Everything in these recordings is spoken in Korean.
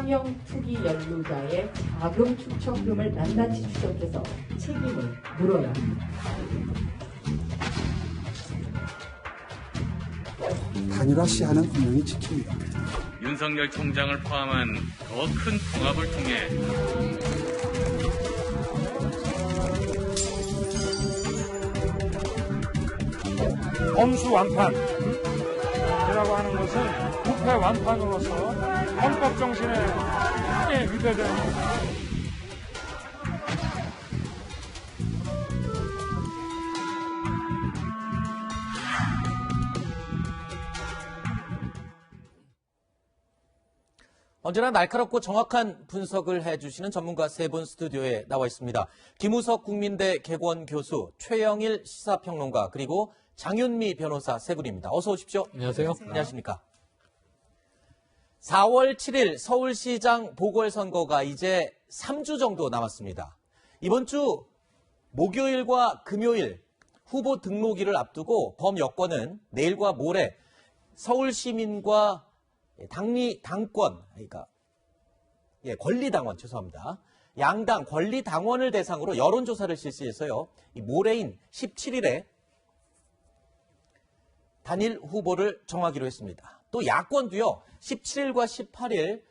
이상형 투기 연루자의 자금 축적금을 낱낱이 추적해서 책임을 물어야 합니다. 단일화 시한은 분명히 지킵니다. 윤석열 총장을 포함한 더 큰 통합을 통해 검수 완판이라고 하는 것은 부패 완판으로서 헌법 정신에 크게 위배되는 것입니다. 언제나 날카롭고 정확한 분석을 해주시는 전문가 세 분 스튜디오에 나와 있습니다. 김우석 국민대 개원 교수, 최영일 시사평론가, 그리고 장윤미 변호사 세 분입니다. 어서 오십시오. 안녕하세요. 안녕하십니까. 4월 7일 서울시장 보궐선거가 이제 3주 정도 남았습니다. 이번 주 목요일과 금요일 후보 등록일을 앞두고 범여권은 내일과 모레 서울시민과 당권, 그러니까 권리당원, 죄송합니다. 양당 권리당원을 대상으로 여론조사를 실시해서요. 이 모레인 17일에 단일 후보를 정하기로 했습니다. 또 야권도요. 17일과 18일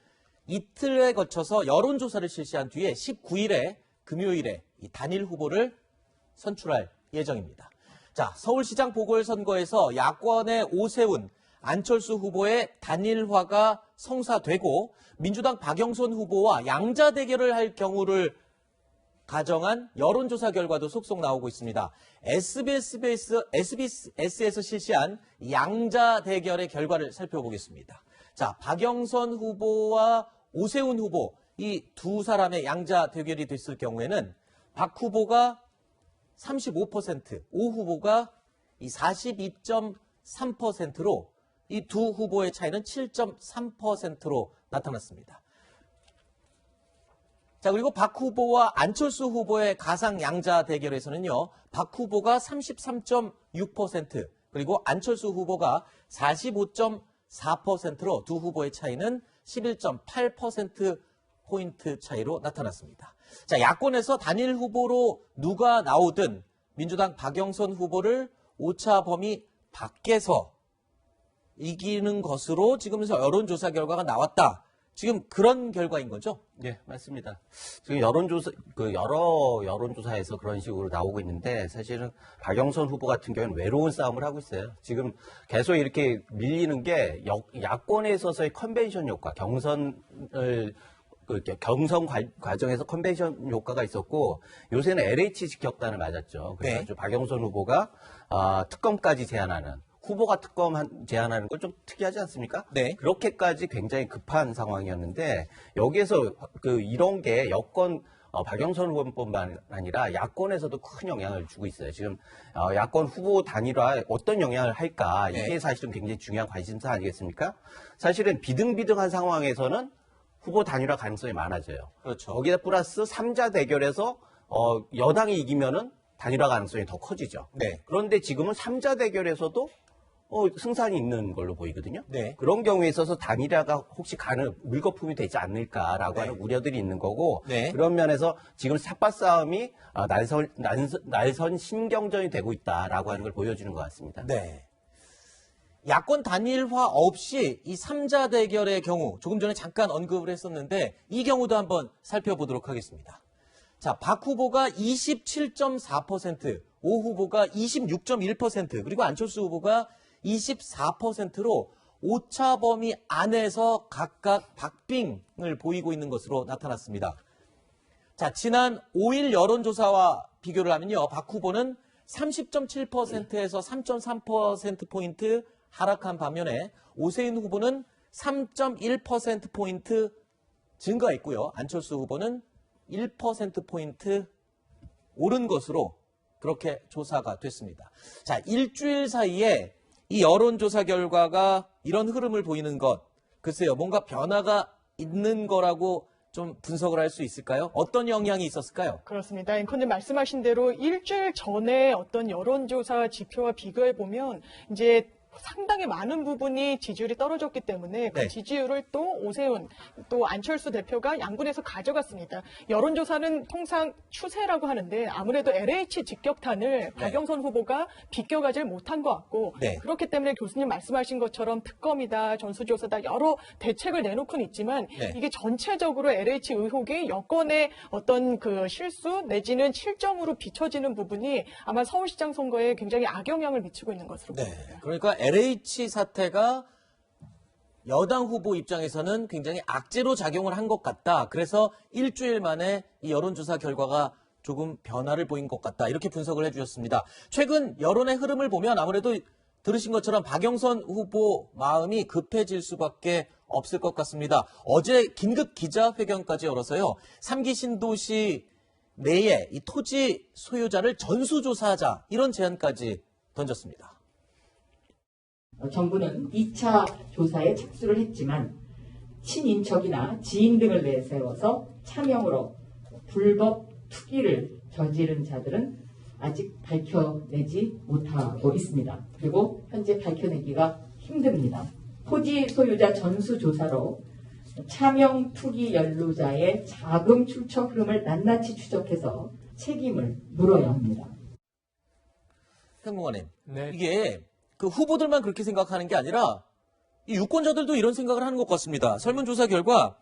이틀에 거쳐서 여론조사를 실시한 뒤에 19일에 금요일에 이 단일 후보를 선출할 예정입니다. 자, 서울시장 보궐선거에서 야권의 오세훈, 안철수 후보의 단일화가 성사되고 민주당 박영선 후보와 양자 대결을 할 경우를 가정한 여론조사 결과도 속속 나오고 있습니다. SBS에서 실시한 양자 대결의 결과를 살펴보겠습니다. 자, 박영선 후보와 오세훈 후보 이 두 사람의 양자 대결이 됐을 경우에는 박 후보가 35%, 오 후보가 이 42.3%로 이 두 후보의 차이는 7.3%로 나타났습니다. 자, 그리고 박 후보와 안철수 후보의 가상 양자 대결에서는요, 박 후보가 33.6%, 그리고 안철수 후보가 45.4%로 두 후보의 차이는 11.8%포인트 차이로 나타났습니다. 자, 야권에서 단일 후보로 누가 나오든 민주당 박영선 후보를 오차 범위 밖에서 이기는 것으로 지금 여론조사 결과가 나왔다. 지금 그런 결과인 거죠? 네, 맞습니다. 지금 여러 여론조사에서 그런 식으로 나오고 있는데 사실은 박영선 후보 같은 경우는 외로운 싸움을 하고 있어요. 지금 계속 이렇게 밀리는 게 야권에 있어서의 컨벤션 효과, 경선 과정에서 컨벤션 효과가 있었고 요새는 LH 직격단을 맞았죠. 그래서 네. 박영선 후보가 특검까지 제안하는 후보가 특검 제안하는 건 좀 특이하지 않습니까? 네. 그렇게까지 굉장히 급한 상황이었는데 여기에서 이런 게 여권 박영선 후보뿐만 아니라 야권에서도 큰 영향을 주고 있어요. 지금 야권 후보 단일화에 어떤 영향을 할까 이게 네. 사실은 굉장히 중요한 관심사 아니겠습니까? 사실은 비등비등한 상황에서는 후보 단일화 가능성이 많아져요. 그렇죠. 거기다 플러스 3자 대결에서 여당이 이기면은 단일화 가능성이 더 커지죠. 네. 그런데 지금은 3자 대결에서도 승산이 있는 걸로 보이거든요. 네. 그런 경우에 있어서 단일화가 혹시 물거품이 되지 않을까라고 네. 하는 우려들이 있는 거고 네. 그런 면에서 지금 삿바 싸움이 날선 신경전이 되고 있다라고 하는 걸 보여주는 것 같습니다. 네. 야권 단일화 없이 이 3자 대결의 경우 조금 전에 잠깐 언급을 했었는데 이 경우도 한번 살펴보도록 하겠습니다. 자, 박 후보가 27.4%, 오 후보가 26.1%, 그리고 안철수 후보가 24%로 오차 범위 안에서 각각 박빙을 보이고 있는 것으로 나타났습니다. 자, 지난 5일 여론조사와 비교를 하면요. 박 후보는 30.7%에서 3.3%포인트 하락한 반면에 오세훈 후보는 3.1%포인트 증가했고요. 안철수 후보는 1%포인트 오른 것으로 그렇게 조사가 됐습니다. 자, 일주일 사이에 이 여론조사 결과가 이런 흐름을 보이는 것, 글쎄요, 뭔가 변화가 있는 거라고 좀 분석을 할 수 있을까요? 어떤 영향이 있었을까요? 그렇습니다. 앵커님 말씀하신 대로 일주일 전에 어떤 여론조사 지표와 비교해 보면 이제 상당히 많은 부분이 지지율이 떨어졌기 때문에 그 네. 지지율을 또 오세훈, 또 안철수 대표가 양분해서 가져갔습니다. 여론조사는 통상 추세라고 하는데 아무래도 LH 직격탄을 박영선 후보가 비껴가질 못한 것 같고 네. 그렇기 때문에 교수님 말씀하신 것처럼 특검이다, 전수조사다 여러 대책을 내놓고는 있지만 네. 이게 전체적으로 LH 의혹이 여권의 어떤 그 실수 내지는 실정으로 비춰지는 부분이 아마 서울시장 선거에 굉장히 악영향을 미치고 있는 것으로 네. 보입니다. 그러니까 LH 사태가 여당 후보 입장에서는 굉장히 악재로 작용을 한 것 같다. 그래서 일주일 만에 이 여론조사 결과가 조금 변화를 보인 것 같다. 이렇게 분석을 해주셨습니다. 최근 여론의 흐름을 보면 아무래도 들으신 것처럼 박영선 후보 마음이 급해질 수밖에 없을 것 같습니다. 어제 긴급 기자회견까지 열어서요. 3기 신도시 내에 이 토지 소유자를 전수조사하자 이런 제안까지 던졌습니다. 정부는 2차 조사에 착수를 했지만 친인척이나 지인 등을 내세워서 차명으로 불법 투기를 저지른 자들은 아직 밝혀내지 못하고 있습니다. 그리고 현재 밝혀내기가 힘듭니다. 토지 소유자 전수조사로 차명 투기 연루자의 자금 출처 흐름을 낱낱이 추적해서 책임을 물어야 합니다. 평론가님, 네. 이게 그 후보들만 그렇게 생각하는 게 아니라 이 유권자들도 이런 생각을 하는 것 같습니다. 설문조사 결과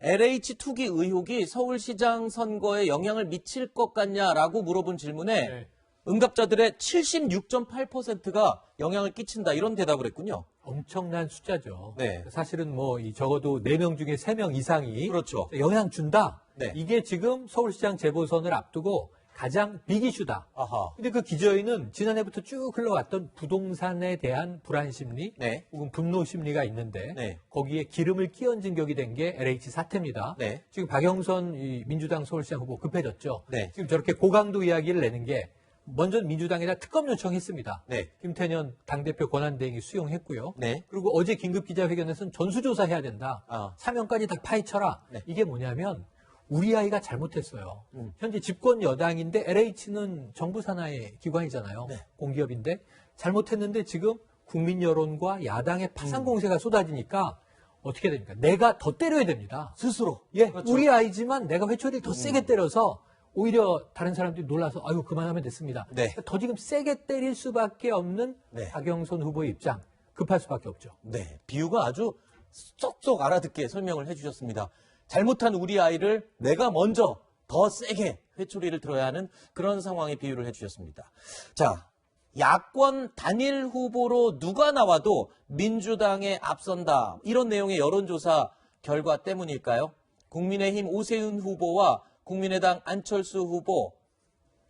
LH 투기 의혹이 서울시장 선거에 영향을 미칠 것 같냐라고 물어본 질문에 네. 응답자들의 76.8%가 영향을 끼친다 이런 대답을 했군요. 엄청난 숫자죠. 네. 사실은 뭐 적어도 4명 중에 3명 이상이 그렇죠. 영향 준다. 네. 이게 지금 서울시장 재보선을 앞두고 가장 빅이슈다. 아하. 근데 그 기저에는 지난해부터 쭉 흘러왔던 부동산에 대한 불안 심리 네. 혹은 분노 심리가 있는데 네. 거기에 기름을 끼얹은 격이 된 게 LH 사태입니다. 네. 지금 박영선 이 민주당 서울시장 후보 급해졌죠. 네. 지금 저렇게 고강도 이야기를 내는 게 먼저 민주당에다 특검 요청했습니다. 네. 김태년 당대표 권한대행이 수용했고요. 네. 그리고 어제 긴급 기자회견에서는 전수조사해야 된다. 아. 사명까지 다 파헤쳐라. 네. 이게 뭐냐면 우리 아이가 잘못했어요. 현재 집권 여당인데 LH는 정부 산하의 기관이잖아요. 네. 공기업인데 잘못했는데 지금 국민 여론과 야당의 파상 공세가 쏟아지니까 어떻게 됩니까? 내가 더 때려야 됩니다. 스스로. 예, 그렇죠. 우리 아이지만 내가 회초리를 더 세게 때려서 오히려 다른 사람들이 놀라서 아유 그만하면 됐습니다. 네. 더 지금 세게 때릴 수밖에 없는 네. 박영선 후보의 입장 급할 수밖에 없죠. 네, 비유가 아주 쏙쏙 알아듣게 설명을 해주셨습니다. 잘못한 우리 아이를 내가 먼저 더 세게 회초리를 들어야 하는 그런 상황의 비유를 해주셨습니다. 자, 야권 단일 후보로 누가 나와도 민주당에 앞선다. 이런 내용의 여론조사 결과 때문일까요? 국민의힘 오세훈 후보와 국민의당 안철수 후보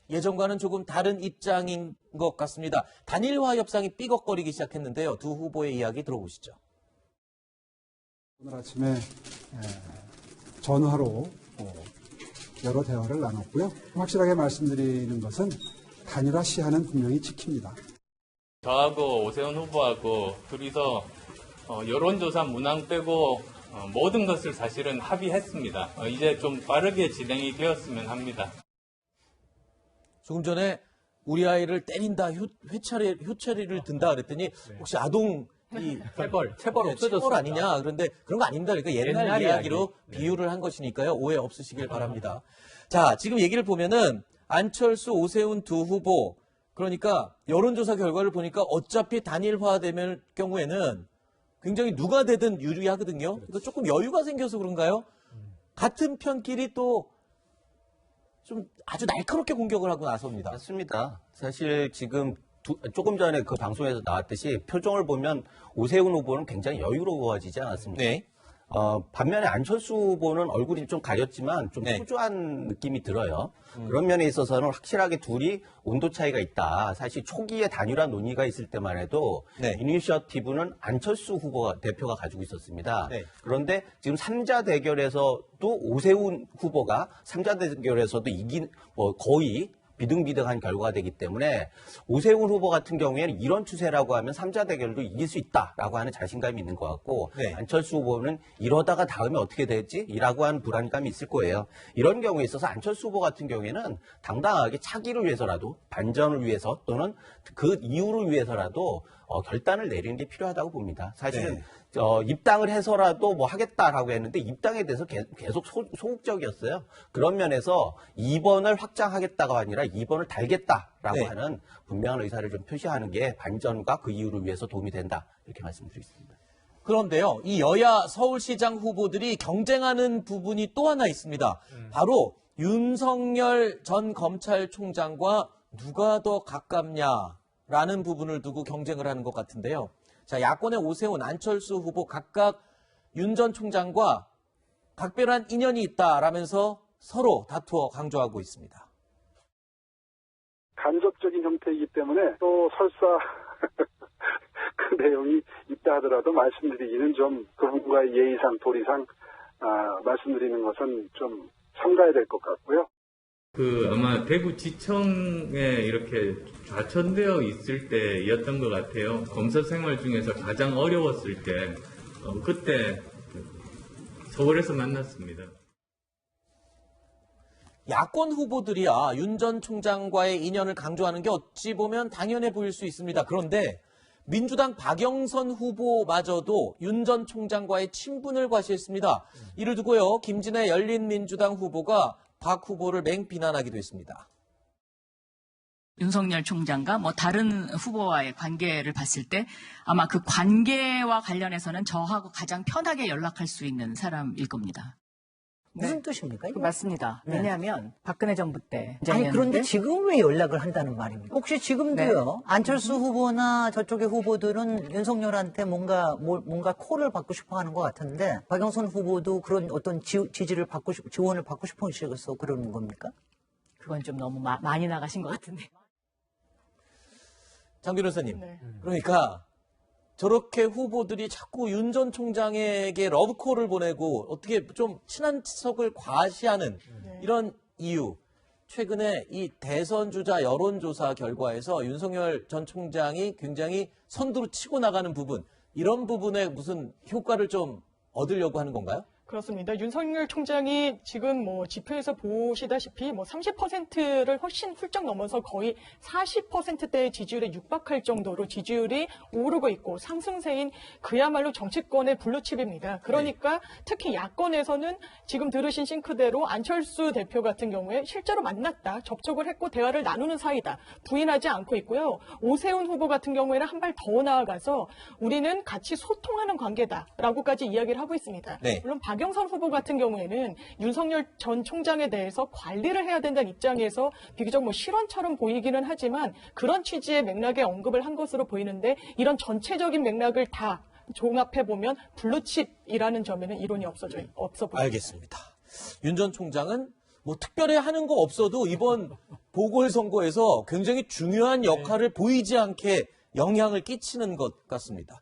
예전과는 조금 다른 입장인 것 같습니다. 단일화 협상이 삐걱거리기 시작했는데요. 두 후보의 이야기 들어보시죠. 오늘 아침에 전화로 여러 대화를 나눴고요. 확실하게 말씀드리는 것은 단일화 시한은 분명히 지킵니다. 저하고 오세훈 후보하고 둘이서 여론조사 문항 빼고 모든 것을 사실은 합의했습니다. 이제 좀 빠르게 진행이 되었으면 합니다. 조금 전에 우리 아이를 때린다, 효차리를 든다 그랬더니 혹시 아동 체벌 체벌 없어졌습니다. 아니냐? 그런데 그런 거 아닙니다. 그러니까 옛날 옛날 이야기로 이야기. 네. 비유를 한 것이니까요. 오해 없으시길 바랍니다. 자, 지금 얘기를 보면은 안철수, 오세훈 두 후보 그러니까 여론조사 결과를 보니까 어차피 단일화되면 경우에는 굉장히 누가 되든 유리하거든요. 그러니까 조금 여유가 생겨서 그런가요? 같은 편끼리 또 좀 아주 날카롭게 공격을 하고 나섭니다. 맞습니다. 사실 지금 조금 전에 그 방송에서 나왔듯이 표정을 보면 오세훈 후보는 굉장히 여유로워지지 않았습니까? 네. 반면에 안철수 후보는 얼굴이 좀 가렸지만 좀 네. 초조한 느낌이 들어요. 그런 면에 있어서는 확실하게 둘이 온도 차이가 있다. 사실 초기에 단일화 논의가 있을 때만 해도 네. 이니셔티브는 안철수 대표가 가지고 있었습니다. 네. 그런데 지금 3자 대결에서도 오세훈 후보가 3자 대결에서도 거의 비등비등한 결과가 되기 때문에 오세훈 후보 같은 경우에는 이런 추세라고 하면 3자 대결도 이길 수 있다라고 하는 자신감이 있는 것 같고 네. 안철수 후보는 이러다가 다음에 어떻게 될지 이라고 하는 불안감이 있을 거예요. 이런 경우에 있어서 안철수 후보 같은 경우에는 당당하게 차기를 위해서라도 반전을 위해서 또는 그 이유를 위해서라도 결단을 내리는 게 필요하다고 봅니다. 사실은 네. 입당을 해서라도 뭐 하겠다라고 했는데 입당에 대해서 계속 소극적이었어요. 그런 면에서 2번을 확장하겠다가 아니라 2번을 달겠다라고 네. 하는 분명한 의사를 좀 표시하는 게 반전과 그 이유를 위해서 도움이 된다. 이렇게 말씀드리겠습니다. 그런데요, 이 여야 서울시장 후보들이 경쟁하는 부분이 또 하나 있습니다. 바로 윤석열 전 검찰총장과 누가 더 가깝냐라는 부분을 두고 경쟁을 하는 것 같은데요. 자, 야권의 오세훈, 안철수 후보 각각 윤 전 총장과 각별한 인연이 있다라면서 서로 다투어 강조하고 있습니다. 간접적인 형태이기 때문에 또 설사 그 내용이 있다 하더라도 말씀드리기는 좀 그분과의 예의상 도리상 말씀드리는 것은 좀 삼가야 될 것 같고요. 아마 대구 지청에 이렇게 좌천되어 있을 때였던 것 같아요. 검사 생활 중에서 가장 어려웠을 때, 그때 서울에서 만났습니다. 야권 후보들이야 윤 전 총장과의 인연을 강조하는 게 어찌 보면 당연해 보일 수 있습니다. 그런데 민주당 박영선 후보마저도 윤 전 총장과의 친분을 과시했습니다. 이를 두고요, 김진애 열린민주당 후보가 박 후보를 맹비난하기도 했습니다. 윤석열 총장과 뭐 다른 후보와의 관계를 봤을 때 아마 그 관계와 관련해서는 저하고 가장 편하게 연락할 수 있는 사람일 겁니다. 무슨 뜻입니까? 이거? 맞습니다. 네. 왜냐하면 박근혜 정부 때. 아니 그런데 지금 왜 연락을 한다는 말입니까? 혹시 지금도요? 안철수 후보나 저쪽의 후보들은 윤석열한테 뭔가 콜을 받고 싶어하는 것 같은데 박영선 후보도 그런 어떤 지지를 받고 지원을 받고 싶으셔서 그러는 겁니까? 그건 좀 너무 많이 나가신 것 같은데. 장 변호사님, 네. 그러니까 저렇게 후보들이 자꾸 윤 전 총장에게 러브콜을 보내고 어떻게 좀 친한 척을 과시하는 이런 이유. 최근에 이 대선 주자 여론조사 결과에서 윤석열 전 총장이 굉장히 선두로 치고 나가는 부분, 이런 부분에 무슨 효과를 좀 얻으려고 하는 건가요? 그렇습니다. 윤석열 총장이 지금 뭐 지표에서 보시다시피 뭐 30%를 훨씬 훌쩍 넘어서 거의 40%대의 지지율에 육박할 정도로 지지율이 오르고 있고 상승세인 그야말로 정치권의 블루칩입니다. 그러니까 특히 야권에서는 지금 들으신 싱크대로 안철수 대표 같은 경우에 실제로 만났다, 접촉을 했고 대화를 나누는 사이다, 부인하지 않고 있고요. 오세훈 후보 같은 경우에는 한 발 더 나아가서 우리는 같이 소통하는 관계다라고까지 이야기를 하고 있습니다. 네. 물론 박영선 후보 같은 경우에는 윤석열 전 총장에 대해서 관리를 해야 된다는 입장에서 비교적 뭐 실언처럼 보이기는 하지만 그런 취지의 맥락에 언급을 한 것으로 보이는데 이런 전체적인 맥락을 다 종합해보면 블루칩이라는 점에는 이론이 없어 보입니다. 알겠습니다. 윤 전 총장은 뭐 특별히 하는 거 없어도 이번 보궐선거에서 굉장히 중요한 역할을 보이지 않게 영향을 끼치는 것 같습니다.